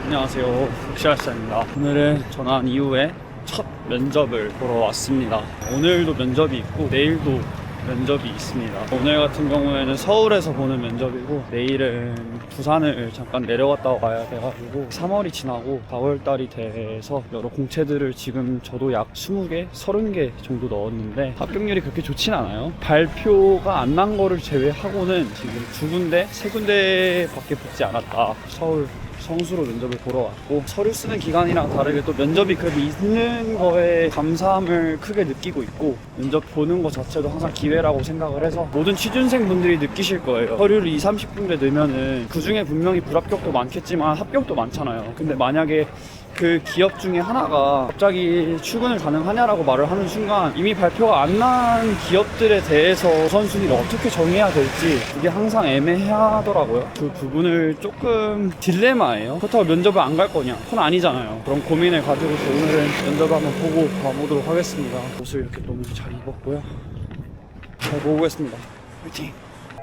안녕하세요, 흑시알사입니다. 오늘은 전환 이후에 첫 면접을 보러 왔습니다. 오늘도 면접이 있고 내일도 면접이 있습니다. 오늘 같은 경우에는 서울에서 보는 면접이고 내일은 부산을 잠깐 내려갔다 와야 돼가지고 3월이 지나고 4월달이 돼서 여러 공채들을 지금 저도 약 20개, 30개 정도 넣었는데 합격률이 그렇게 좋진 않아요. 발표가 안 난 거를 제외하고는 지금 2군데, 3군데밖에 붙지 않았다. 서울 성수로 면접을 보러 왔고, 서류 쓰는 기간이랑 다르게 또 면접이 그래도 있는 거에 감사함을 크게 느끼고 있고, 면접 보는 것 자체도 항상 기회라고 생각을 해서 모든 취준생분들이 느끼실 거예요. 서류를 20-30군데 넣으면은 그 중에 분명히 불합격도 많겠지만 합격도 많잖아요. 근데 만약에 그 기업 중에 하나가 갑자기 출근을 가능하냐라고 말을 하는 순간 이미 발표가 안 난 기업들에 대해서 우선순위를 어떻게 정해야 될지 그게 항상 애매하더라고요. 그 부분을 조금 딜레마예요. 그렇다고 면접을 안 갈 거냐? 그건 아니잖아요. 그런 고민을 가지고서 오늘은 면접을 한번 보고 가보도록 하겠습니다. 옷을 이렇게 너무 잘 입었고요. 잘 보고 오겠습니다. 화이팅!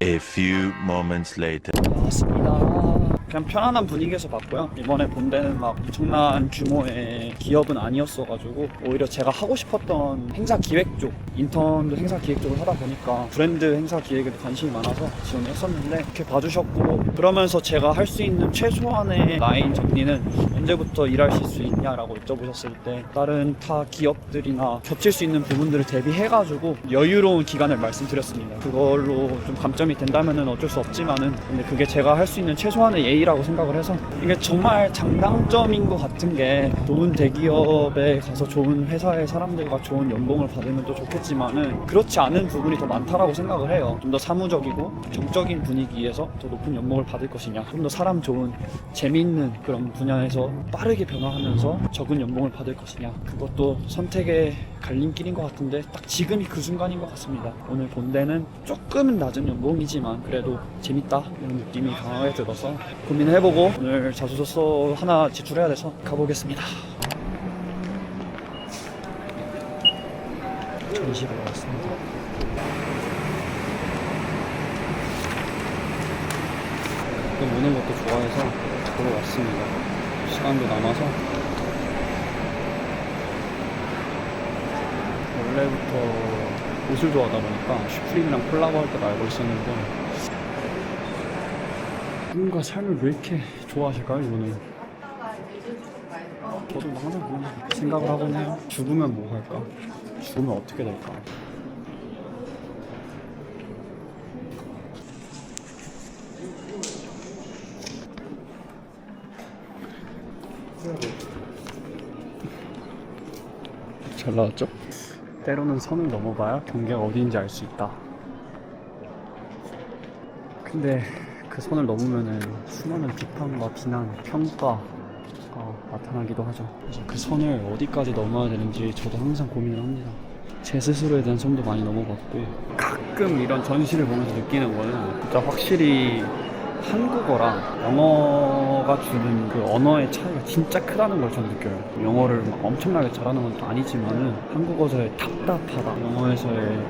A few moments later. 나왔습니다. 그냥 편안한 분위기에서 봤고요. 이번에 본 데는 막 엄청난 규모의 기업은 아니었어가지고 오히려 제가 하고 싶었던 행사 기획 쪽, 인턴도 행사 기획 쪽을 하다 보니까 브랜드 행사 기획에도 관심이 많아서 지원을 했었는데 이렇게 봐주셨고, 그러면서 제가 할 수 있는 최소한의 라인 정리는 언제부터 일하실 수 있냐라고 여쭤보셨을 때 다른 타 기업들이나 겹칠 수 있는 부분들을 대비해가지고 여유로운 기간을 말씀드렸습니다. 그걸로 좀 감점이 된다면은 어쩔 수 없지만은, 근데 그게 제가 할 수 있는 최소한의 예의라고 생각을 해서, 이게 정말 장단점인 것 같은 게 좋은 대기업에 가서 좋은 회사의 사람들과 좋은 연봉을 받으면 또 좋겠지만은 그렇지 않은 부분이 더 많다라고 생각을 해요. 좀 더 사무적이고 정적인 분위기에서 더 높은 연봉을 받을 것이냐, 좀 더 사람 좋은 재미있는 그런 분야에서 빠르게 변화하면서 적은 연봉을 받을 것이냐, 그것도 선택의 갈림길인 것 같은데 딱 지금이 그 순간인 것 같습니다. 오늘 본 데는 조금은 낮은 연봉이지만 그래도 재밌다 이런 느낌이 강하게 들어서 고민을 해보고 오늘 자소서 하나 제출해야 돼서 가보겠습니다. 전시보러 왔습니다. 가끔 오는 것도 좋아해서 보러 왔습니다. 시간도 남아서. 원래부터 옷을 좋아하다 보니까 슈프림이랑 콜라보 할 때도 알고 있었는데, 꿈과 삶을 왜 이렇게 좋아하실까요, 이분은? 저도 항상 그런 생각을 하곤 해요. 죽으면 뭐 할까? 죽으면 어떻게 될까? 잘 나왔죠? 때로는 선을 넘어봐야 경계가 어디인지 알 수 있다. 근데 그 선을 넘으면은 수많은 비판과 비난, 평가가 나타나기도 하죠. 그래서 그 선을 어디까지 넘어야 되는지 저도 항상 고민을 합니다. 제 스스로에 대한 선도 많이 넘어봤고, 가끔 이런 전시를 보면서 느끼는 거는 진짜 확실히 한국어랑 영어가 주는 그 언어의 차이가 진짜 크다는 걸 저는 느껴요. 영어를 막 엄청나게 잘하는 건 또 아니지만은 한국어에서의 답답하다, 영어에서의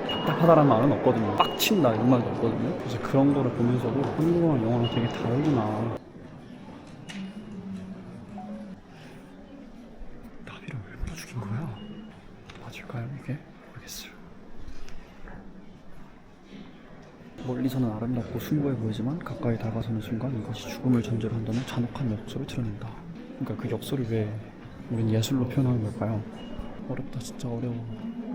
답답하다라는 말은 없거든요. 빡친다 이런 말도 없거든요. 그래서 그런 거를 보면서도 한국어랑 영어랑 되게 다르구나. 나비를 왜 물어 죽인 거야? 맞을까요 이게? 모르겠어요. 멀리서는 아름답고 숭고해 보이지만 가까이 다가서는 순간 이것이 죽음을 전제로 한다는 잔혹한 역설을 드러낸다. 그러니까 그 역설을 왜 우린 예술로 표현하는 걸까요? 어렵다, 진짜 어려워.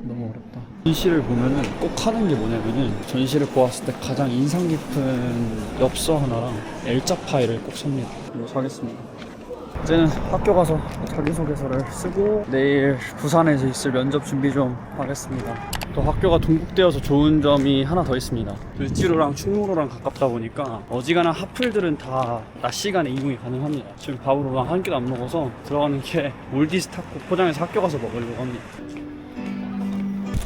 너무 어렵다. 전시를 보면은 꼭 하는 게 뭐냐면은, 전시를 보았을 때 가장 인상 깊은 엽서 하나랑 L자 파일을 꼭 삽니다. 이거 사겠습니다. 이제는 학교 가서 자기소개서를 쓰고 내일 부산에서 있을 면접 준비 좀 하겠습니다. 또 학교가 동국대여서 좋은 점이 하나 더 있습니다. 을지로랑 충무로랑 가깝다 보니까 어지간한 핫플들은 다 낮 시간에 이용이 가능합니다. 지금 밥으로 한 끼도 안 먹어서 들어가는 게 몰디스 타코 포장해서 학교 가서 먹으려고 합니다.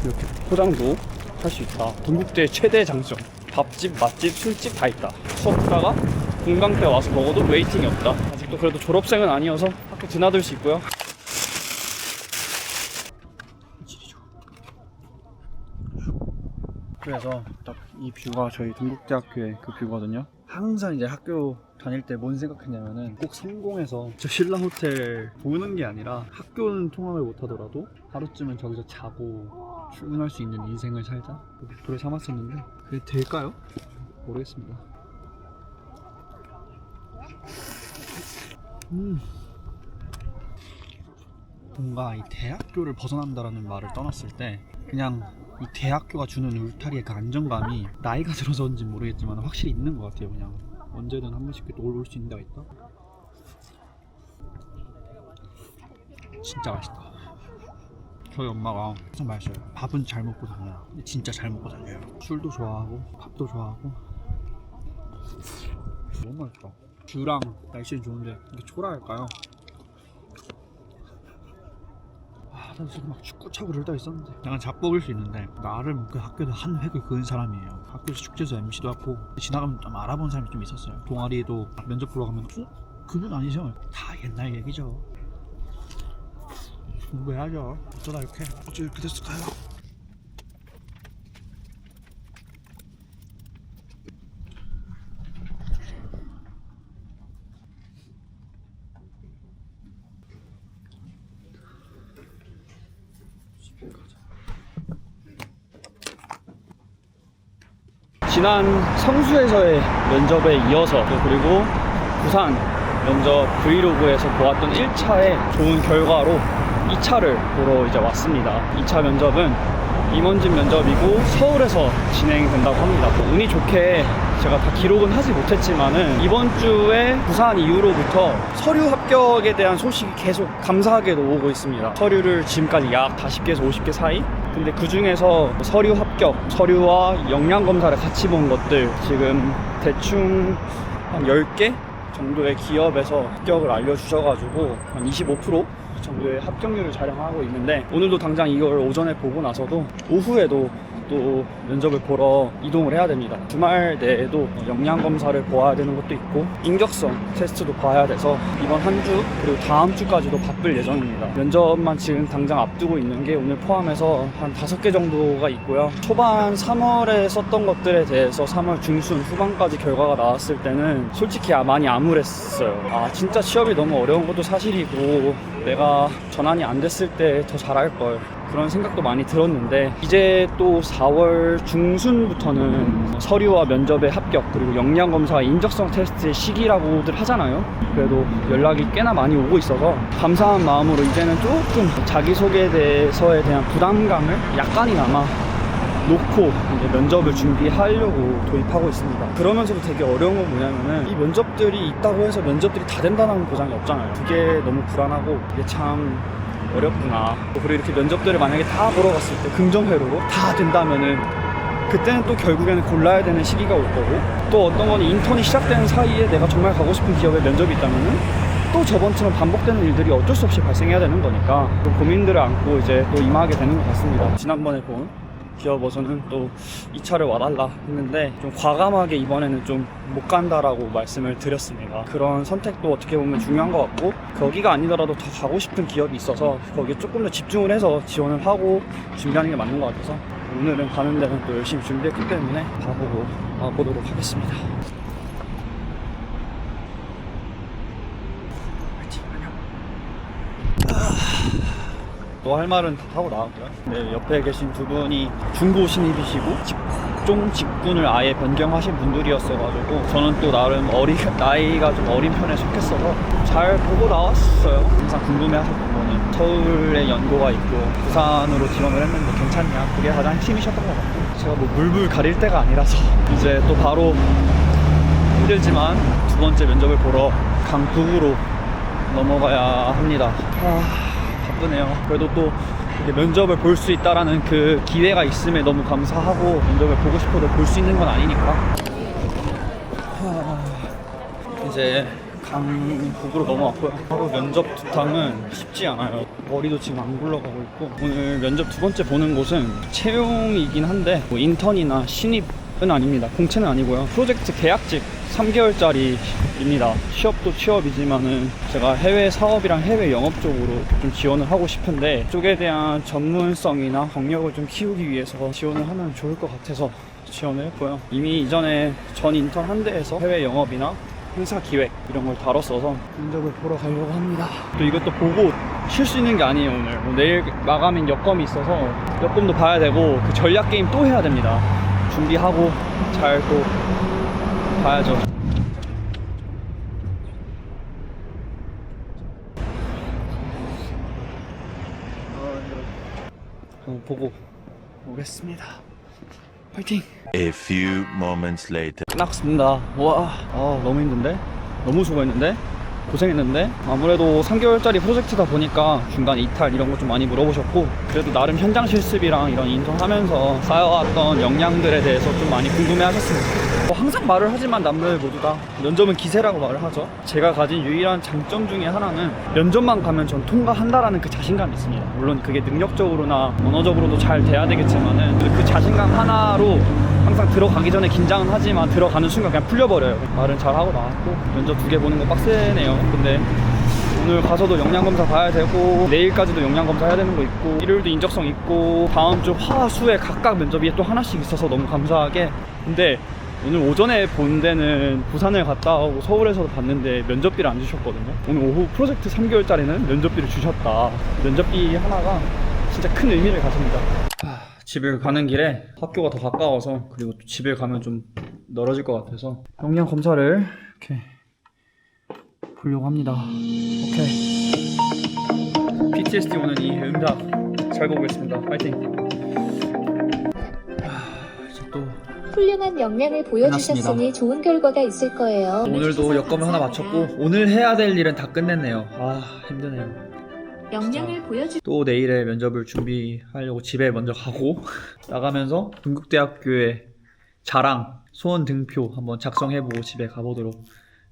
이렇게 포장도 할 수 있다. 동국대의 최대 장점, 밥집, 맛집, 술집 다 있다. 수업 듣다가 공강 때 와서 먹어도 웨이팅이 없다. 아직도 그래도 졸업생은 아니어서 학교 드나들 수 있고요. 그래서 딱 이 뷰가 저희 동국대학교의 그 뷰거든요. 항상 이제 학교 다닐 때 뭔 생각했냐면은 꼭 성공해서 저 신라 호텔 보는 게 아니라 학교는 통학을 못하더라도 하루쯤은 저기서 자고 출근할 수 있는 인생을 살자 목표를 삼았었는데 그게 될까요? 모르겠습니다. 뭔가 이 대학교를 벗어난다라는 말을 떠났을 때 그냥 이 대학교가 주는 울타리의 그 안정감이 나이가 들어서인지 모르겠지만 확실히 있는 것 같아요. 그냥 언제든 한 번씩 또 올 수 있는 데가 있다. 진짜 맛있다. 저희 엄마가 항상 말했어요. 밥은 잘 먹고 다녀요. 진짜 잘 먹고 다녀요. 술도 좋아하고 밥도 좋아하고. 너무 맛있다. 뷰랑 날씨는 좋은데 이게 초라할까요? 나 지금 막 축구 차고 그럴 때가 있었는데 약간 잡복일 수 있는데 나름 그 학교에서 한 획을 그은 사람이에요. 학교에서 축제에서 MC도 하고 지나가면 좀 알아본 사람이 좀 있었어요. 동아리도 면접 보러 가면 그분 아니죠? 다 옛날 얘기죠. 공부해야죠. 어쩌다 이렇게 됐을까요? 지난 성수에서의 면접에 이어서 그리고 부산 면접 브이로그에서 보았던 1차의 좋은 결과로 2차를 보러 이제 왔습니다. 2차 면접은 임원진 면접이고 서울에서 진행된다고 합니다. 운이 좋게 제가 다 기록은 하지 못했지만은 이번 주에 부산 이후로부터 서류 합격에 대한 소식이 계속 감사하게도 오고 있습니다. 서류를 지금까지 약 40개에서 50개 사이? 근데 그 중에서 서류 합격, 서류와 역량 검사를 같이 본 것들 지금 대충 한 10개 정도의 기업에서 합격을 알려주셔가지고 한 25% 정도의 합격률을 자랑하고 있는데 오늘도 당장 이걸 오전에 보고 나서도 오후에도 또 면접을 보러 이동을 해야 됩니다. 주말 내에도 역량 검사를 보아야 되는 것도 있고 인격성 테스트도 봐야 돼서 이번 한 주 그리고 다음 주까지도 바쁠 예정입니다. 면접만 지금 당장 앞두고 있는 게 오늘 포함해서 한 5개 정도가 있고요. 초반 3월에 썼던 것들에 대해서 3월 중순 후반까지 결과가 나왔을 때는 솔직히 많이 암울했어요. 진짜 취업이 너무 어려운 것도 사실이고 내가 전환이 안 됐을 때 더 잘할 걸 그런 생각도 많이 들었는데 이제 또 4월 중순부터는 서류와 면접의 합격 그리고 역량검사 인적성 테스트의 시기라고들 하잖아요. 그래도 연락이 꽤나 많이 오고 있어서 감사한 마음으로 이제는 조금 자기소개에 대해서에 대한 부담감을 약간이나마 놓고 이제 면접을 준비하려고 도입하고 있습니다. 그러면서도 되게 어려운 건 뭐냐면은 이 면접들이 있다고 해서 면접들이 다 된다는 보장이 없잖아요. 그게 너무 불안하고 이게 참 어렵구나. 그리고 이렇게 면접들을 만약에 다 보러 갔을 때 긍정회로로 다 된다면은 그때는 또 결국에는 골라야 되는 시기가 올 거고 또 어떤 건 인턴이 시작되는 사이에 내가 정말 가고 싶은 기업에 면접이 있다면은 또 저번처럼 반복되는 일들이 어쩔 수 없이 발생해야 되는 거니까 그 고민들을 안고 이제 또 임하게 되는 것 같습니다. 지난번에 본 기업에서는 또 2차를 와달라 했는데 좀 과감하게 이번에는 좀 못 간다라고 말씀을 드렸습니다. 그런 선택도 어떻게 보면 중요한 것 같고 거기가 아니더라도 더 가고 싶은 기업이 있어서 거기에 조금 더 집중을 해서 지원을 하고 준비하는 게 맞는 것 같아서 오늘은 가는 데는 또 열심히 준비했기 때문에 가보고 와보도록 하겠습니다. 또 할 말은 다 하고 나왔고요. 네, 옆에 계신 두 분이 중고 신입이시고 직군을 아예 변경하신 분들이었어가지고 저는 또 나름 나이가 좀 어린 편에 속했어서 잘 보고 나왔어요. 항상 궁금해하셨던 거는 서울에 연고가 있고 부산으로 지원을 했는데 괜찮냐, 그게 가장 힘이셨던 것 같고 제가 뭐 물불 가릴 때가 아니라서 이제 또 바로 힘들지만 두 번째 면접을 보러 강북으로 넘어가야 합니다. 바쁘네요. 그래도 또 이렇게 면접을 볼 수 있다라는 그 기회가 있음에 너무 감사하고 면접을 보고 싶어도 볼 수 있는 건 아니니까 이제 강북으로 넘어왔고요. 하루 면접 두탕은 쉽지 않아요. 머리도 지금 안 굴러가고 있고 오늘 면접 두 번째 보는 곳은 채용이긴 한데 뭐 인턴이나 신입은 아닙니다. 공채는 아니고요. 프로젝트 계약직 3개월짜리입니다. 취업도 취업이지만은 제가 해외 사업이랑 해외 영업 쪽으로 좀 지원을 하고 싶은데 쪽에 대한 전문성이나 경력을 좀 키우기 위해서 지원을 하면 좋을 것 같아서 지원을 했고요. 이미 이전에 전 인턴 한 대에서 해외 영업이나 회사 기획 이런 걸 다뤘어서 면접을 보러 가려고 합니다. 또 이것도 보고 쉴 수 있는 게 아니에요. 오늘 내일 마감인 여검이 있어서 여검도 봐야 되고 그 전략 게임 또 해야 됩니다. 준비하고 잘 또 봐야죠. 한번 보고 오겠습니다. 파이팅! A few moments later. 끝났습니다. 와, 너무 힘든데? 너무 수고했는데? 고생했는데? 아무래도 3개월짜리 프로젝트다 보니까 중간 이탈 이런 거 좀 많이 물어보셨고, 그래도 나름 현장 실습이랑 이런 인턴 하면서 쌓여왔던 역량들에 대해서 좀 많이 궁금해 하셨습니다. 항상 말을 하지만 남들 모두 다 면접은 기세라고 말을 하죠. 제가 가진 유일한 장점 중에 하나는 면접만 가면 전 통과한다라는 그 자신감이 있습니다. 물론 그게 능력적으로나 언어적으로도 잘 돼야 되겠지만은 그 자신감 하나로 항상 들어가기 전에 긴장은 하지만 들어가는 순간 그냥 풀려버려요. 말은 잘하고 나왔고 면접 2개 보는 거 빡세네요. 근데 오늘 가서도 역량검사 봐야 되고 내일까지도 역량검사 해야 되는 거 있고 일요일도 인적성 있고 다음 주 화, 수에 각각 면접이 또 하나씩 있어서 너무 감사하게. 근데 오늘 오전에 본 데는 부산을 갔다 오고 서울에서도 봤는데 면접비를 안 주셨거든요. 오늘 오후 프로젝트 3개월짜리는 면접비를 주셨다. 면접비 하나가 진짜 큰 의미를 가집니다. 집을 가는 길에 학교가 더 가까워서, 그리고 또 집에 가면 좀 멀어질 것 같아서 역량 검사를 이렇게 보려고 합니다. 오케이. PTSD 오는 이 응답 잘 보고 있습니다. 파이팅. 이제 또 훌륭한 역량을 보여주셨으니 좋은 결과가 있을 거예요. 오늘도 여검을 하나 마쳤고 오늘 해야 될 일은 다 끝냈네요. 힘드네요. 역량을 보여주. 또 내일의 면접을 준비하려고 집에 먼저 가고 나가면서 동국대학교의 자랑 소원 등표 한번 작성해보고 집에 가보도록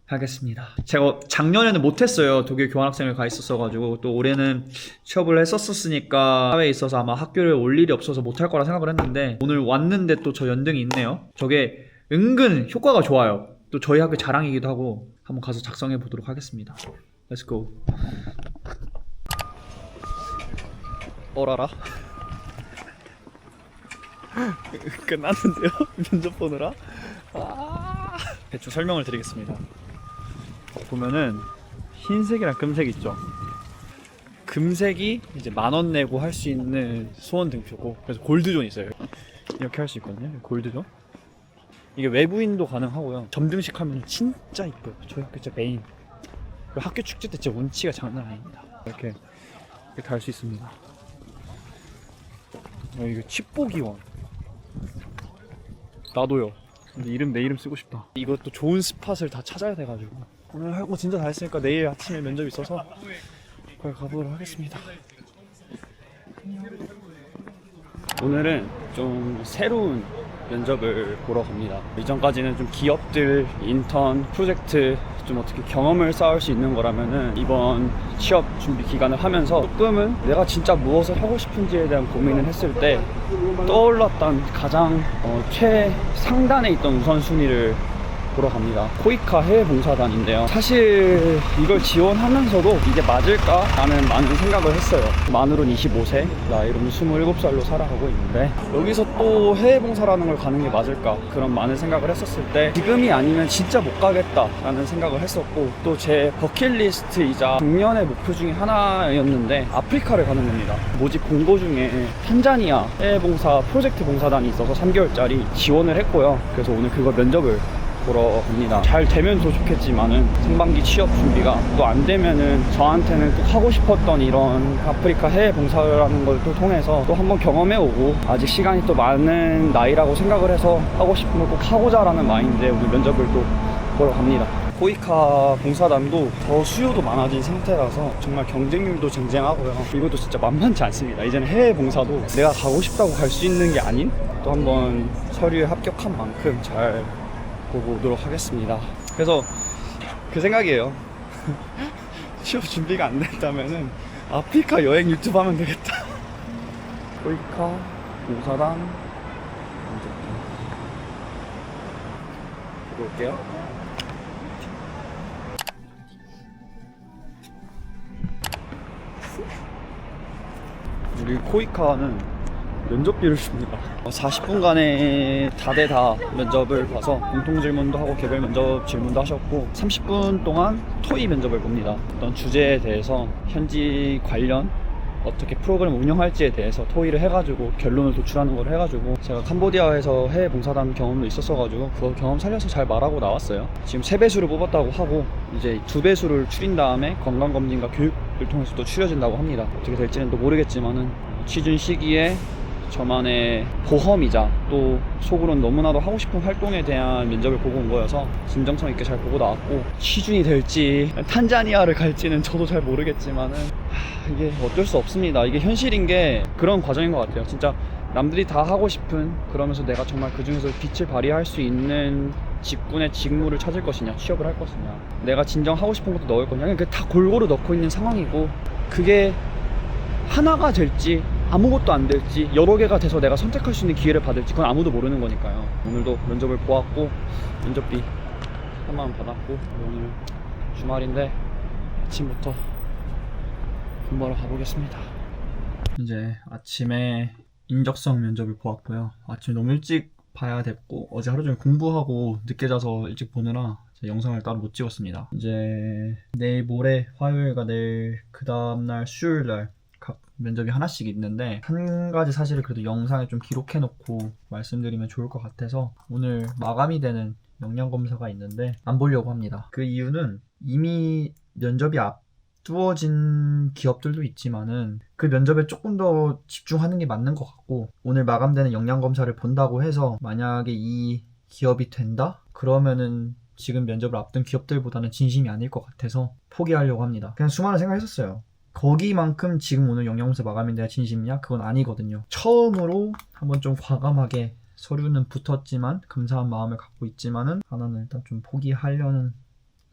하겠습니다. 제가 작년에는 못했어요. 독일 교환학생을 가 있었어가지고, 또 올해는 취업을 했었으니까 사회에 있어서 아마 학교를 올 일이 없어서 못할 거라 생각을 했는데, 오늘 왔는데 또 저 연등이 있네요. 저게 은근 효과가 좋아요. 또 저희 학교 자랑이기도 하고 한번 가서 작성해 보도록 하겠습니다. Let's go. 어라라. 끝났는데요? 면접 보느라? 대충 설명을 드리겠습니다. 보면은 흰색이랑 금색 있죠. 금색이 이제 10,000원 내고 할 수 있는 소원 등표고, 그래서 골드존 있어요. 이렇게 할 수 있거든요. 골드존. 이게 외부인도 가능하고요. 점등식 하면 진짜 이뻐요. 저희 학교 진짜 메인. 학교 축제 때 진짜 운치가 장난 아닙니다. 이렇게 다 할 수 있습니다. 이거 칩보기원. 나도요. 근데 내 이름 쓰고 싶다. 이것도 좋은 스팟을 다 찾아야 돼가지고 오늘 할 거 진짜 다 했으니까 내일 아침에 면접이 있어서 거기 가보도록 하겠습니다. 오늘은 좀 새로운 면접을 보러 갑니다. 이전까지는 좀 기업들, 인턴, 프로젝트 좀 어떻게 경험을 쌓을 수 있는 거라면은 이번 취업 준비 기간을 하면서 조금은 내가 진짜 무엇을 하고 싶은지에 대한 고민을 했을 때 떠올랐던 가장 최상단에 있던 우선순위를 보러 갑니다. 코이카 해외봉사단인데요. 사실 이걸 지원하면서도 이게 맞을까? 라는 많은 생각을 했어요. 만으로는 25세, 나이로는 27살로 살아가고 있는데 여기서 또 해외봉사라는 걸 가는 게 맞을까? 그런 많은 생각을 했었을 때 지금이 아니면 진짜 못 가겠다 라는 생각을 했었고, 또 제 버킷리스트이자 작년의 목표 중에 하나였는데 아프리카를 가는 겁니다. 모집 공고 중에 탄자니아 해외봉사 프로젝트 봉사단이 있어서 3개월짜리 지원을 했고요. 그래서 오늘 그거 면접을 보러 갑니다. 잘 되면 더 좋겠지만은 상반기 취업 준비가 또 안 되면은 저한테는 또 하고 싶었던 이런 아프리카 해외 봉사라는 걸 또 통해서 또 한번 경험해오고, 아직 시간이 또 많은 나이라고 생각을 해서 하고 싶은 걸 꼭 하고자라는 마인드에 오늘 면접을 또 보러 갑니다. 코이카 봉사단도 더 수요도 많아진 상태라서 정말 경쟁률도 쟁쟁하고요. 이것도 진짜 만만치 않습니다. 이제는 해외 봉사도 내가 가고 싶다고 갈 수 있는 게 아닌 또 한번 서류에 합격한 만큼 잘 보고 오도록 하겠습니다. 그래서 그 생각이에요. 취업 준비가 안 됐다면은 아프리카 여행 유튜브 하면 되겠다. 코이카 봉사단 보고 올게요. 우리 코이카는 면접비를 줍니다. 40분간의 다대다 면접을 봐서 공통 질문도 하고 개별 면접 질문도 하셨고 30분 동안 토의 면접을 봅니다. 어떤 주제에 대해서 현지 관련 어떻게 프로그램을 운영할지에 대해서 토의를 해가지고 결론을 도출하는 걸 해가지고 제가 캄보디아에서 해외 봉사단 경험도 있었어가지고 그 경험 살려서 잘 말하고 나왔어요. 지금 3배수를 뽑았다고 하고 이제 2배수를 줄인 다음에 건강검진과 교육을 통해서 또 추려진다고 합니다. 어떻게 될지는 또 모르겠지만은 취준 시기에 저만의 보험이자 또 속으로는 너무나도 하고 싶은 활동에 대한 면접을 보고 온 거여서 진정성 있게 잘 보고 나왔고 취준이 될지 탄자니아를 갈지는 저도 잘 모르겠지만은 이게 어쩔 수 없습니다. 이게 현실인 게 그런 과정인 것 같아요. 진짜 남들이 다 하고 싶은 그러면서 내가 정말 그 중에서 빛을 발휘할 수 있는 직군의 직무를 찾을 것이냐 취업을 할 것이냐 내가 진정 하고 싶은 것도 넣을 거냐 그냥 다 골고루 넣고 있는 상황이고 그게 하나가 될지 아무것도 안 될지 여러 개가 돼서 내가 선택할 수 있는 기회를 받을지 그건 아무도 모르는 거니까요. 오늘도 면접을 보았고 면접비 3만원 받았고 오늘 주말인데 아침부터 돈 벌어 가보겠습니다. 이제 아침에 인적성 면접을 보았고요. 아침에 너무 일찍 봐야 됐고 어제 하루 종일 공부하고 늦게 자서 일찍 보느라 영상을 따로 못 찍었습니다. 이제 내일 모레 화요일과 내일 그 다음날 수요일날 각 면접이 하나씩 있는데 한 가지 사실을 그래도 영상에 좀 기록해 놓고 말씀드리면 좋을 것 같아서 오늘 마감이 되는 영양검사가 있는데 안 보려고 합니다. 그 이유는 이미 면접이 앞두어진 기업들도 있지만은 그 면접에 조금 더 집중하는 게 맞는 것 같고 오늘 마감되는 영양검사를 본다고 해서 만약에 이 기업이 된다? 그러면은 지금 면접을 앞둔 기업들보다는 진심이 아닐 것 같아서 포기하려고 합니다. 그냥 수많은 생각을 했었어요. 거기만큼 지금 오늘 영양검사 마감인데 진심이냐? 그건 아니거든요. 처음으로 한번 좀 과감하게 서류는 붙었지만 감사한 마음을 갖고 있지만은 하나는 일단 좀 포기하려는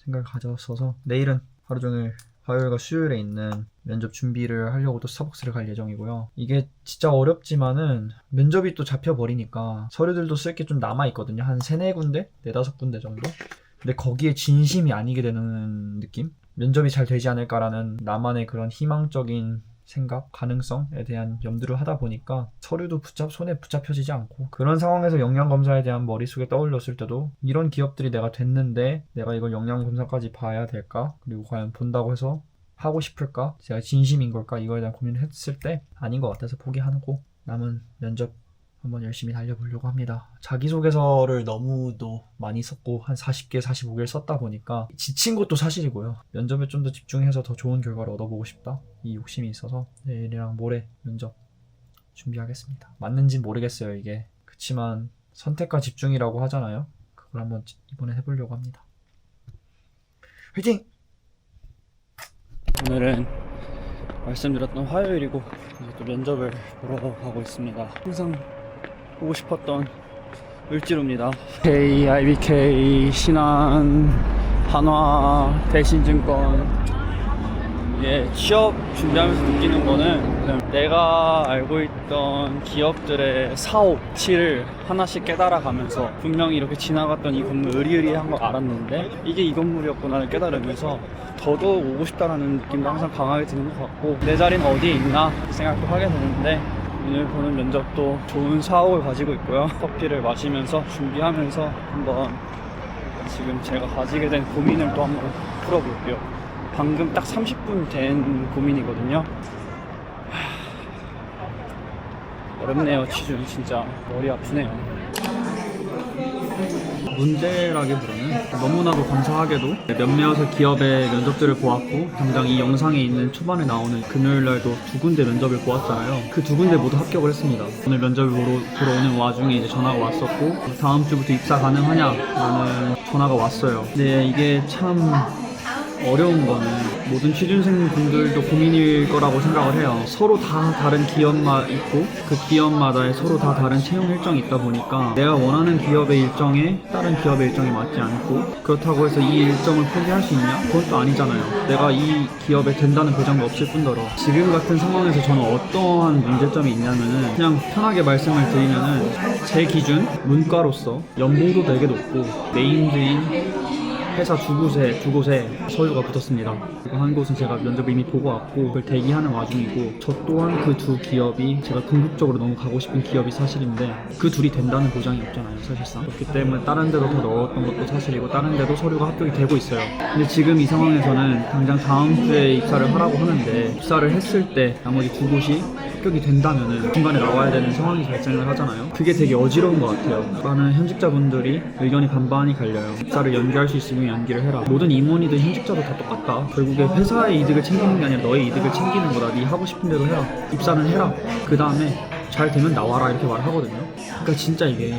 생각을 가졌어서 내일은 하루 종일 화요일과 수요일에 있는 면접 준비를 하려고 또 스타벅스를 갈 예정이고요. 이게 진짜 어렵지만은 면접이 또 잡혀버리니까 서류들도 쓸 게 좀 남아있거든요. 한 3-4군데? 4-5군데 정도? 근데 거기에 진심이 아니게 되는 느낌? 면접이 잘 되지 않을까라는 나만의 그런 희망적인 생각, 가능성에 대한 염두를 하다 보니까 서류도 손에 붙잡혀지지 않고 그런 상황에서 영양검사에 대한 머릿속에 떠올렸을 때도 이런 기업들이 내가 됐는데 내가 이걸 영양검사까지 봐야 될까? 그리고 과연 본다고 해서 하고 싶을까? 제가 진심인 걸까? 이거에 대한 고민을 했을 때 아닌 것 같아서 포기하고 남은 면접 한번 열심히 달려보려고 합니다. 자기소개서를 너무도 많이 썼고 한 40개, 45개를 썼다 보니까 지친 것도 사실이고요. 면접에 좀 더 집중해서 더 좋은 결과를 얻어보고 싶다. 이 욕심이 있어서 내일이랑 모레 면접 준비하겠습니다. 맞는지 모르겠어요 이게. 그치만 선택과 집중이라고 하잖아요. 그걸 한번 이번에 해보려고 합니다. 화이팅! 오늘은 말씀드렸던 화요일이고 이제 또 면접을 보러 가고 있습니다. 항상 보고 싶었던 을지로입니다. KIBK, 신한, 한화, 대신증권. 이게 취업 준비하면서 느끼는 거는 그냥 내가 알고 있던 기업들의 사업치를 하나씩 깨달아가면서 분명히 이렇게 지나갔던 이 건물 으리으리한 걸 알았는데 이게 이 건물이었구나를 깨달으면서 더더욱 오고 싶다라는 느낌도 항상 강하게 드는 것 같고 내 자리는 어디에 있나 생각도 하게 되는데 오늘 보는 면접도 좋은 사옥을 가지고 있고요. 커피를 마시면서 준비하면서 한번 지금 제가 가지게 된 고민을 또 한번 풀어볼게요. 방금 딱 30분 된 고민이거든요. 어렵네요. 취준 진짜 머리 아프네요. 문제라기보다는 너무나도 감사하게도 몇몇의 기업의 면접들을 보았고 당장 이 영상에 있는 초반에 나오는 금요일날도 2군데 면접을 보았잖아요. 그 2군데 모두 합격을 했습니다. 오늘 면접을 보러 오는 와중에 이제 전화가 왔었고 다음 주부터 입사 가능하냐라는 전화가 왔어요. 근데 이게 참 어려운 거는 모든 취준생 분들도 고민일 거라고 생각을 해요. 서로 다 다른 기업만 있고 그 기업마다 서로 다 다른 채용 일정이 있다 보니까 내가 원하는 기업의 일정에 다른 기업의 일정이 맞지 않고 그렇다고 해서 이 일정을 포기할 수 있냐? 그건 또 아니잖아요. 내가 이 기업에 된다는 보장도 없을 뿐더러 지금 같은 상황에서 저는 어떠한 문제점이 있냐면은 그냥 편하게 말씀을 드리면은 제 기준 문과로서 연봉도 되게 높고 네임드인 회사 두 곳에 서류가 붙었습니다. 그리고 한 곳은 제가 면접 이미 보고 왔고 그걸 대기하는 와중이고, 저 또한 그 두 기업이 제가 궁극적으로 너무 가고 싶은 기업이 사실인데 그 둘이 된다는 보장이 없잖아요, 사실상. 그렇기 때문에 다른 데도 더 넣었던 것도 사실이고 다른 데도 서류가 합격이 되고 있어요. 근데 지금 이 상황에서는 당장 다음 주에 입사를 하라고 하는데, 입사를 했을 때 나머지 두 곳이 합격이 된다면은 중간에 나와야 되는 상황이 발생을 하잖아요. 그게 되게 어지러운 것 같아요. 많은 현직자분들이 의견이 반반이 갈려요. 입사를 연기할 수 있으면 연기를 해라. 모든 임원이든 현직자도 다 똑같다. 결국에 회사의 이득을 챙기는 게 아니라 너의 이득을 챙기는 거다. 네 하고 싶은 대로 해라. 입사는 해라. 그 다음에 잘 되면 나와라, 이렇게 말을 하거든요. 그러니까 진짜 이게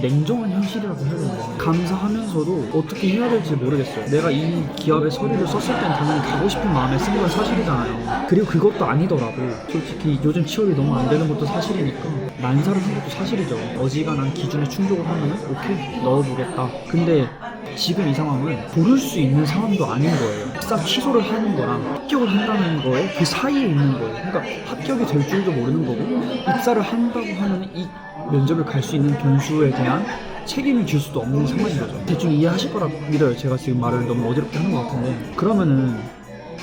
냉정한 현실이라고 해야 되나. 감사하면서도 어떻게 해야 될지 모르겠어요. 내가 이 기업에 서류를 썼을 땐 당연히 가고 싶은 마음에 쓴 건 사실이잖아요. 그리고 그것도 아니더라도 솔직히 요즘 취업이 너무 안 되는 것도 사실이니까 난사를 한 것도 사실이죠. 어지간한 기준에 충족을 하면 오케이, 넣어보겠다. 근데 지금 이 상황은 고를 수 있는 상황도 아닌 거예요. 싹 취소를 하는 거랑 합격을 한다는 거에 그 사이에 있는 거예요. 그러니까 합격이 될 줄도 모르는 거고, 입사를 한다고 하면 이 면접을 갈 수 있는 변수에 대한 책임을 질 수도 없는 상황인 거죠. 대충 이해하실 거라 믿어요. 제가 지금 말을 너무 어지럽게 하는 것 같은데, 그러면은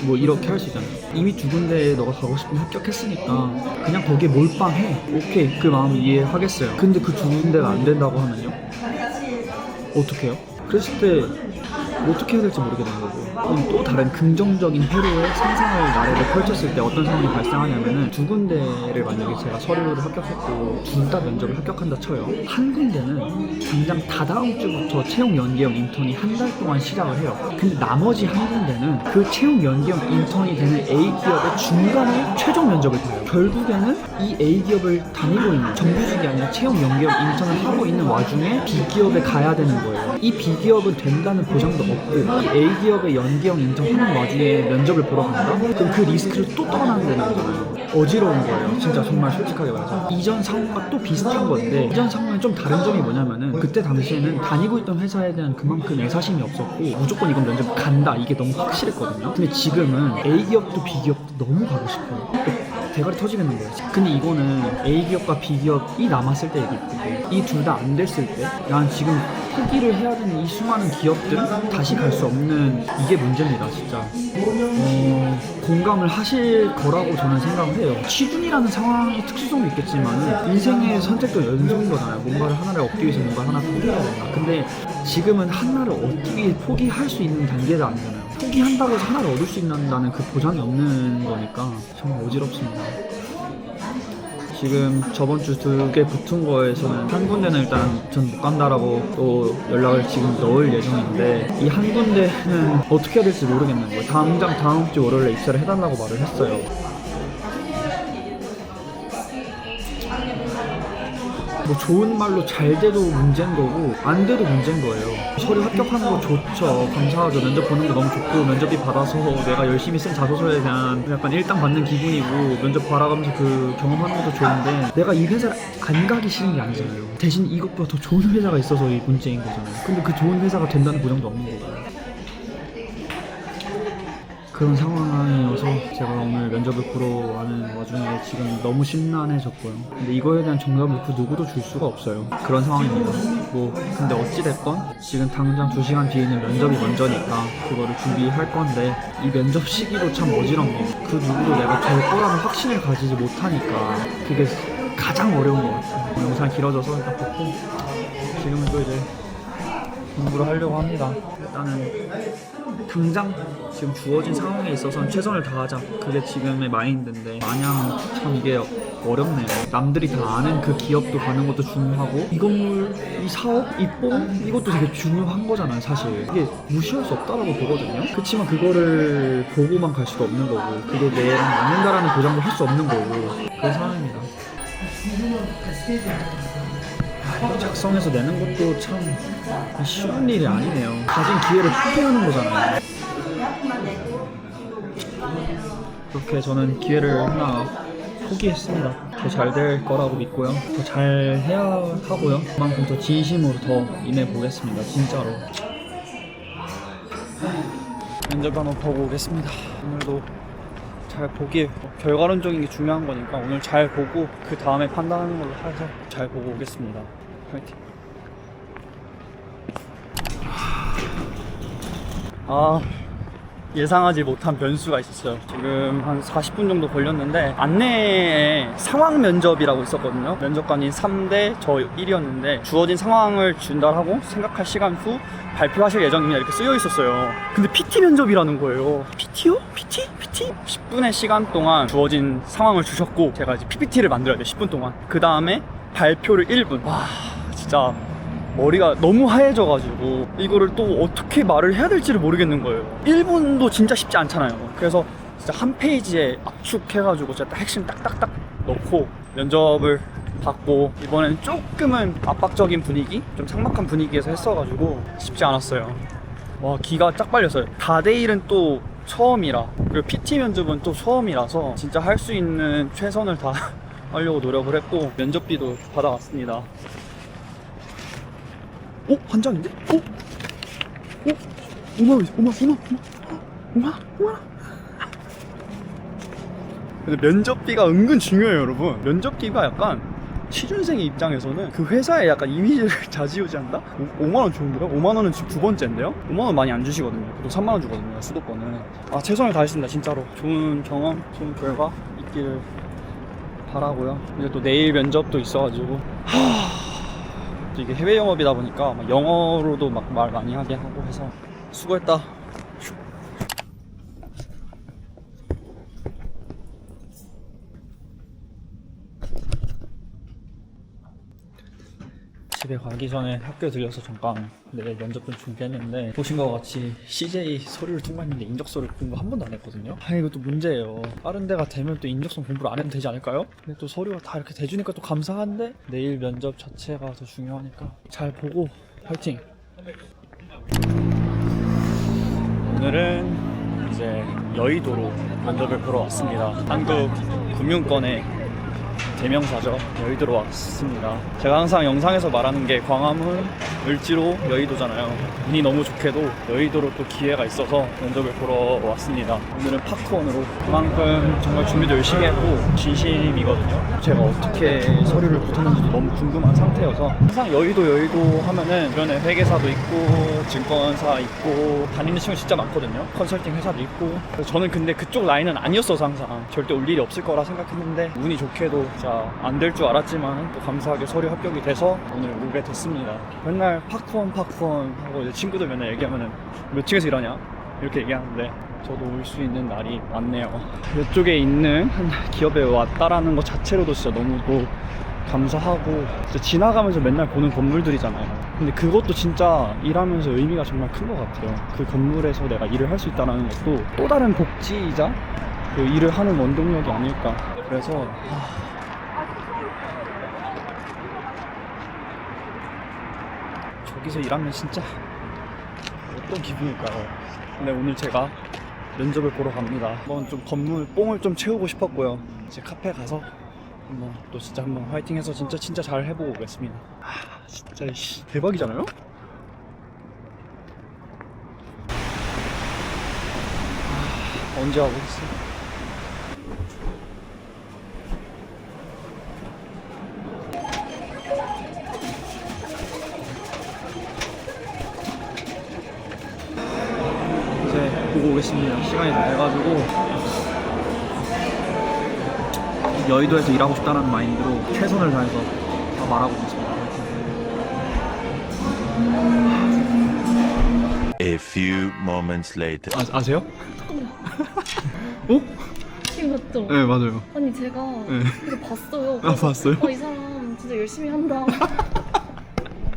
뭐 이렇게 할 수 있잖아요. 이미 두 군데에 너가 가고 싶으면 합격했으니까 그냥 거기에 몰빵해. 오케이, 그 마음을 이해하겠어요. 근데 그 두 군데가 안 된다고 하면요? 어떻게 해요? 그랬을 때 어떻게 해야 될지 모르게 되는 거고, 그럼 또 다른 긍정적인 회로의 상상을 나래를 펼쳤을 때 어떤 상황이 발생하냐면은, 두 군데를 만약에 제가 서류를 합격했고 둘 다 면접을 합격한다 쳐요. 한 군데는 당장 다다음 주부터 채용 연계형 인턴이 한 달 동안 시작을 해요. 근데 나머지 한 군데는 그 채용 연계형 인턴이 되는 A 기업의 중간에 최종 면접을 봐요. 결국에는 이 A 기업을 다니고 있는, 정규직이 아니라 채용 연계형 인턴을 하고 있는 와중에 B 기업에 가야 되는 거예요. 이 B 기업은 된다는 보장도 없고, 이 A 기업의 연계형 인턴 하는 와중에 면접을 보러 간다? 그럼 그 리스크를 또 떠나야 되는 거잖아요. 어지러운 거예요. 진짜 정말 솔직하게 말해서. 이전 상황과 또 비슷한 건데, 이전 상황은 좀 다른 점이 뭐냐면은, 그때 당시에는 다니고 있던 회사에 대한 그만큼 애사심이 없었고 무조건 이건 면접 간다, 이게 너무 확실했거든요. 근데 지금은 A 기업도 B 기업도 너무 가고 싶어요. 대가리 터지겠는 거예요. 근데 이거는 A 기업과 B 기업이 남았을 때 얘기했는데, 이 둘 다 안 됐을 때 난 지금 포기를 해야 되는 이 수많은 기업들은 다시 갈 수 없는, 이게 문제입니다, 진짜. 공감을 하실 거라고 저는 생각을 해요. 취준이라는 상황의 특수성도 있겠지만 인생의 선택도 연속인 거잖아요. 뭔가를 하나를 얻기 위해서 뭔가 하나 포기해야 된다. 근데 지금은 하나를 어떻게 포기할 수 있는 단계가 아니잖아요. 포기한다고 해서 하나를 얻을 수 있다는 그 보장이 없는 거니까 정말 어지럽습니다. 지금 저번 주 두 개 붙은 거에서는 한 군데는 일단 전 못 간다라고 또 연락을 지금 넣을 예정인데, 이 한 군데는 어떻게 해야 될지 모르겠는 거예요. 당장 다음 주 월요일에 입사를 해달라고 말을 했어요. 뭐 좋은 말로 잘 돼도 문제인 거고 안 돼도 문제인 거예요. 서류 합격하는 거 좋죠. 감사하죠. 면접 보는 거 너무 좋고, 면접이 받아서 내가 열심히 쓴 자소서에 대한 약간 일당 받는 기분이고, 면접 바라가면서 그 경험하는 것도 좋은데, 내가 이 회사를 안 가기 싫은 게 아니잖아요. 대신 이것보다 더 좋은 회사가 있어서 이 문제인 거잖아요. 근데 그 좋은 회사가 된다는 보장도 없는 거고, 그런 상황이어서 제가 오늘 면접을 보러 가는 와중에 지금 너무 심란해졌고요. 근데 이거에 대한 정답을 그 누구도 줄 수가 없어요. 그런 상황입니다. 뭐 근데 어찌됐건 지금 당장 2시간 뒤에는 면접이 먼저니까 그거를 준비할 건데, 이 면접 시기도 참 어지럽네요. 그 누구도 내가 될 거라는 확신을 가지지 못하니까 그게 가장 어려운 것 같아요. 영상이 길어져서 일단 벗고 지금은 또 이제 공부를 하려고 합니다. 일단은 당장 지금 주어진 상황에 있어서는 최선을 다하자, 그게 지금의 마인드인데, 마냥 참 이게 어렵네요. 남들이 다 아는 그 기업도 가는 것도 중요하고, 이 건물, 이 사업, 이 뽕, 이것도 되게 중요한 거잖아요. 사실 이게 무시할 수 없다라고 보거든요. 그렇지만 그거를 보고만 갈 수도 없는 거고, 그게 내랑 맞는다라는 보장도 할 수 없는 거고, 그런 상황입니다. 작성해서 내는 것도 참 쉬운 일이 아니네요. 가진 기회를 포기하는 거잖아요. 그렇게 저는 기회를 하나 포기했습니다. 더 잘 될 거라고 믿고요. 더 잘 해야 하고요. 그만큼 더 진심으로 더 임해보겠습니다. 진짜로. 면접 한번 보고 오겠습니다. 오늘도 잘 보기, 결과론적인 게 중요한 거니까 오늘 잘 보고 그 다음에 판단하는 걸로 해서 잘 보고 오겠습니다. 화이팅! 예상하지 못한 변수가 있었어요. 지금 한 40분 정도 걸렸는데 안내에 상황 면접이라고 있었거든요. 면접관이 3대 저 1이었는데 주어진 상황을 전달하고 생각할 시간 후 발표하실 예정입니다 이렇게 쓰여 있었어요. 근데 PT 면접이라는 거예요. PT요? PT? 10분의 시간 동안 주어진 상황을 주셨고 제가 이제 PPT를 만들어야 돼요. 10분 동안. 그 다음에 발표를 1분. 와 진짜 머리가 너무 하얘져가지고 이거를 또 어떻게 말을 해야 될지를 모르겠는 거예요. 1분도 진짜 쉽지 않잖아요. 그래서 진짜 한 페이지에 압축해가지고 진짜 딱 핵심 딱딱딱 넣고 면접을 받고, 이번에는 조금은 압박적인 분위기, 좀 삭막한 분위기에서 했어가지고 쉽지 않았어요. 와 기가 쫙 빨렸어요. 다대일은 또 처음이라, 그리고 PT 면접은 또 처음이라서 진짜 할 수 있는 최선을 다 하려고 노력을 했고 면접비도 받아왔습니다. 오? 한 장인데? 오? 5만원. 근데 면접비가 은근 중요해요 여러분. 면접비가 약간 취준생의 입장에서는 그 회사의 약간 이미지를 좌지우지한다? 5만원 좋은데요? 5만원은 지금 두 번째인데요? 5만원 많이 안 주시거든요. 보통 3만원 주거든요 수도권은. 최선을 다했습니다 진짜로. 좋은 경험, 좋은 결과 있기를 바라고요. 이제 또 내일 면접도 있어가지고 이게 해외 영업이다 보니까 막 영어로도 막 말 많이 하게 하고 해서 수고했다. 집에 가기 전에 학교에 들려서 잠깐 내일 면접 좀 준비했는데, 보신 것 같이 CJ 서류를 통과했는데 인적서를 공부 한 번도 안 했거든요. 이것도 문제예요. 다른 데가 되면 또 인적성 공부를 안 해도 되지 않을까요? 근데 또 서류가 다 이렇게 대주니까 또 감사한데 내일 면접 자체가 더 중요하니까 잘 보고 화이팅! 오늘은 이제 여의도로 면접을 보러 왔습니다. 한국금융권의 대명사죠. 여의도로 왔습니다. 제가 항상 영상에서 말하는 게 광화문, 을지로, 여의도잖아요. 운이 너무 좋게도 여의도로 또 기회가 있어서 면접을 보러 왔습니다. 오늘은 파크원으로. 그만큼 정말 준비도 열심히 했고 진심이거든요. 제가 어떻게 서류를 붙였는지도 너무 궁금한 상태여서, 항상 여의도 하면은 주변에 회계사도 있고 증권사 있고 다니는 친구 진짜 많거든요. 컨설팅 회사도 있고. 그래서 저는 근데 그쪽 라인은 아니었어서 항상 절대 올 일이 없을 거라 생각했는데, 운이 좋게도 안 될 줄 알았지만 또 감사하게 서류 합격이 돼서 오늘 오게 됐습니다. 맨날 파크원 하고 이제 친구들 맨날 얘기하면은 몇 층에서 일하냐 이렇게 얘기하는데, 저도 올 수 있는 날이 왔네요. 이쪽에 있는 한 기업에 왔다라는 것 자체로도 진짜 너무 또 감사하고, 진짜 지나가면서 맨날 보는 건물들이잖아요. 근데 그것도 진짜 일하면서 의미가 정말 큰 것 같아요. 그 건물에서 내가 일을 할 수 있다는 것도 또 다른 복지이자 그 일을 하는 원동력이 아닐까. 그래서 저기서 일하면 진짜 어떤 기분일까요? 근데 오늘 제가 면접을 보러 갑니다. 한번 좀 건물 뽕을 좀 채우고 싶었고요. 이제 카페 가서 한번 또 진짜 한번 화이팅해서 진짜 잘 해보고 오겠습니다. 진짜 대박이잖아요? 언제 와보겠어요? 보고 오겠습니다. 시간이 다 돼가지고 여의도에서 일하고 싶다는 마인드로 최선을 다해서 다 말하고 있습니다. A few moments later. 아세요? 어? 지금 맞죠? 네 맞아요. 아니 제가 네. 이거 봤어요. 봤어요? 이 사람 진짜 열심히 한다.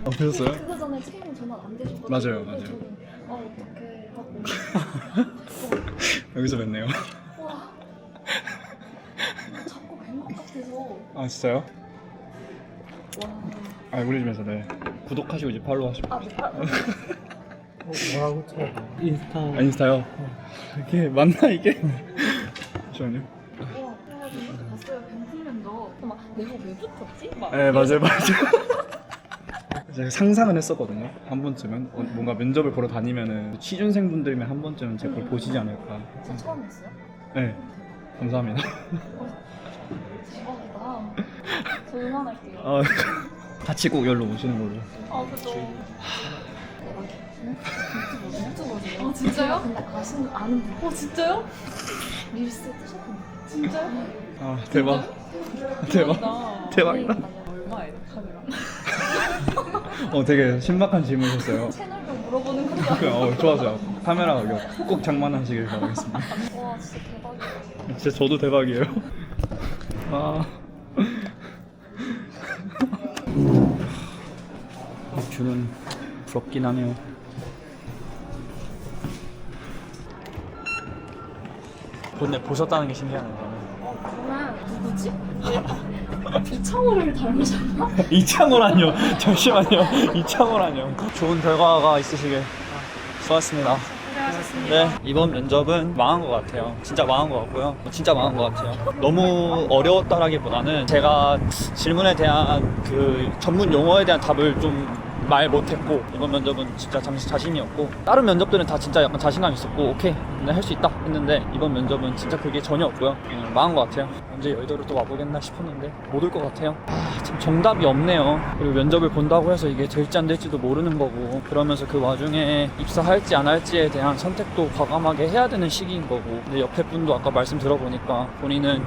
보셨어요? 그거 전에 채용 전화 안 되셨거든요. 맞아요. 저는 어떡해 하고 여기서 뵀네요. 와 자꾸 뵌것 같아서. 진짜요? 와. 알고리즘에서 네. 구독하시고 이제 팔로우 하시고. 네. 뭐라고 쳐야 돼? 인스타. 인스타요? 이게 맞나 이게? 잠시만요. 와 그래가지고 봤어요. 뱀플랜도 막 내가 왜 붙었지? 막 네 맞아요. 제가 상상은 했었거든요. 한 번쯤은 뭔가 면접을 보러 다니면은 취준생분들이면 한 번쯤은 제 걸 보시지 않을까. 저 처음 했어요? 네 감사합니다. 대박이다. 저 응원할게요. 같이 꼭 열로 오시는 걸로. 그죠. 대박이야. 유튜버세요? 진짜요? 근데 아는 분. 진짜요? 릴스 뜨셨던데. 진짜요? 아 대박. 대박이다. 얼마예요 카메라? 되게 신박한 질문이셨어요. 채널명 물어보는 것도 좋아요. 카메라 꼭 장만하시길 바라겠습니다. 와 진짜 대박이에요. 진짜 저도 대박이에요. 아. 뷰는 부럽긴 하네요. 본네 보셨다는 게 신기하네요. 그러면 누구지? 이창호를 닮으셨나? 이창호라뇨. 잠시만요. 이창호라뇨. 좋은 결과가 있으시길 수고하셨습니다. 고생하셨습니다. 네, 이번 면접은 망한 것 같아요. 진짜 망한 것 같고요. 진짜 망한 것 같아요. 너무 어려웠다라기보다는 제가 질문에 대한 그 전문 용어에 대한 답을 좀 말 못했고, 이번 면접은 진짜 자신이 없고, 다른 면접들은 다 진짜 약간 자신감 있었고, 오케이, 할 수 있다 했는데 이번 면접은 진짜 그게 전혀 없고요. 망한 것 같아요. 언제 여의도를 또 와보겠나 싶었는데 못 올 것 같아요. 참 정답이 없네요. 그리고 면접을 본다고 해서 이게 될지 안 될지도 모르는 거고, 그러면서 그 와중에 입사할지 안 할지에 대한 선택도 과감하게 해야 되는 시기인 거고, 근데 옆에 분도 아까 말씀 들어보니까 본인은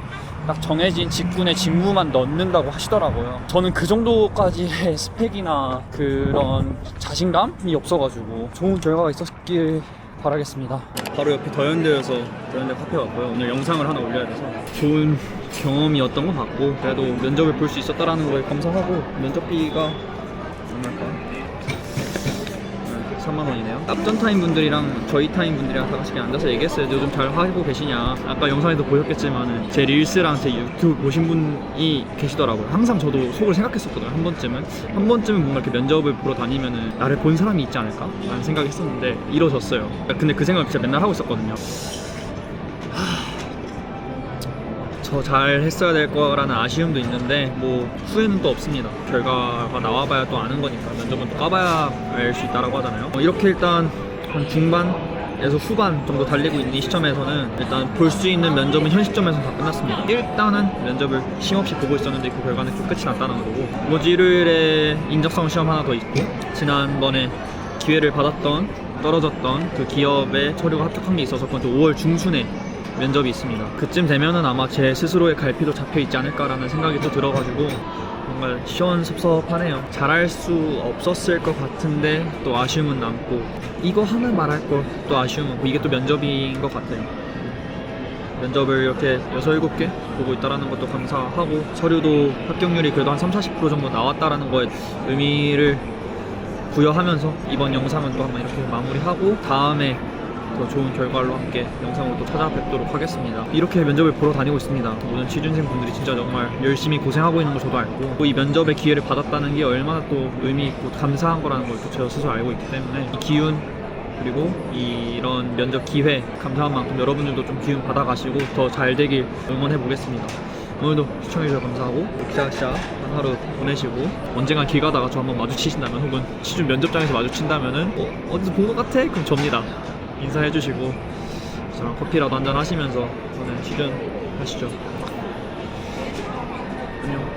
딱 정해진 직군의 직무만 넣는다고 하시더라고요. 저는 그 정도까지의 스펙이나 그런 자신감이 없어가지고 좋은 결과가 있었길 바라겠습니다. 바로 옆이 더현대여서 더현대 카페 왔고요. 오늘 영상을 하나 올려야 돼서 좋은 경험이었던 것 같고, 그래도 면접을 볼 수 있었다라는 걸 감사하고, 면접비가 얼마일까? 3만 원이네요. 앞전 타임 분들이랑 저희 타임 분들이랑 다 같이 그냥 앉아서 얘기했어요. 요즘 잘 하고 계시냐. 아까 영상에도 보셨겠지만 제 릴스랑 제 유튜브 보신 분이 계시더라고요. 항상 저도 속을 생각했었거든요. 한 번쯤은 뭔가 이렇게 면접을 보러 다니면은 나를 본 사람이 있지 않을까? 라는 생각이 했었는데 이뤄졌어요. 근데 그 생각을 진짜 맨날 하고 있었거든요. 더 잘 했어야 될 거라는 아쉬움도 있는데 뭐 후회는 또 없습니다. 결과가 나와봐야 또 아는 거니까. 면접은 또 까봐야 알 수 있다라고 하잖아요. 이렇게 일단 한 중반에서 후반 정도 달리고 있는 이 시점에서는 일단 볼 수 있는 면접은 현 시점에서 다 끝났습니다. 일단은 면접을 쉼없이 보고 있었는데 그 결과는 좀 끝이 났다는 거고, 이번 주 일요일에 인적성 시험 하나 더 있고, 지난번에 기회를 받았던 떨어졌던 그 기업의 서류가 합격한 게 있어서 그건 또 5월 중순에 면접이 있습니다. 그쯤 되면은 아마 제 스스로의 갈피도 잡혀 있지 않을까라는 생각이 또 들어가지고 정말 시원섭섭하네요. 잘할 수 없었을 것 같은데 또 아쉬움은 남고, 이거 하나 말할 거 또 아쉬움은 고, 이게 또 면접인 것 같아요. 면접을 이렇게 6, 7개 보고 있다라는 것도 감사하고, 서류도 합격률이 그래도 한 30, 40% 정도 나왔다라는 거에 의미를 부여하면서 이번 영상은 또 한번 이렇게 마무리하고, 다음에 더 좋은 결과로 함께 영상으로 또 찾아뵙도록 하겠습니다. 이렇게 면접을 보러 다니고 있습니다. 모든 취준생 분들이 진짜 정말 열심히 고생하고 있는 거 저도 알고, 또 이 면접의 기회를 받았다는 게 얼마나 또 의미 있고 감사한 거라는 걸 또 제가 스스로 알고 있기 때문에, 이 기운 그리고 이런 면접 기회 감사한 만큼 여러분들도 좀 기운 받아가시고 더 잘 되길 응원해 보겠습니다. 오늘도 시청해주셔서 감사하고, 샤샤 한 하루 보내시고, 언젠간 길 가다가 저 한번 마주치신다면, 혹은 취준 면접장에서 마주친다면은 어디서 본 것 같아? 그럼 접니다. 인사해주시고 저랑 커피라도 한잔 하시면서 저는 취준하시죠. 안녕.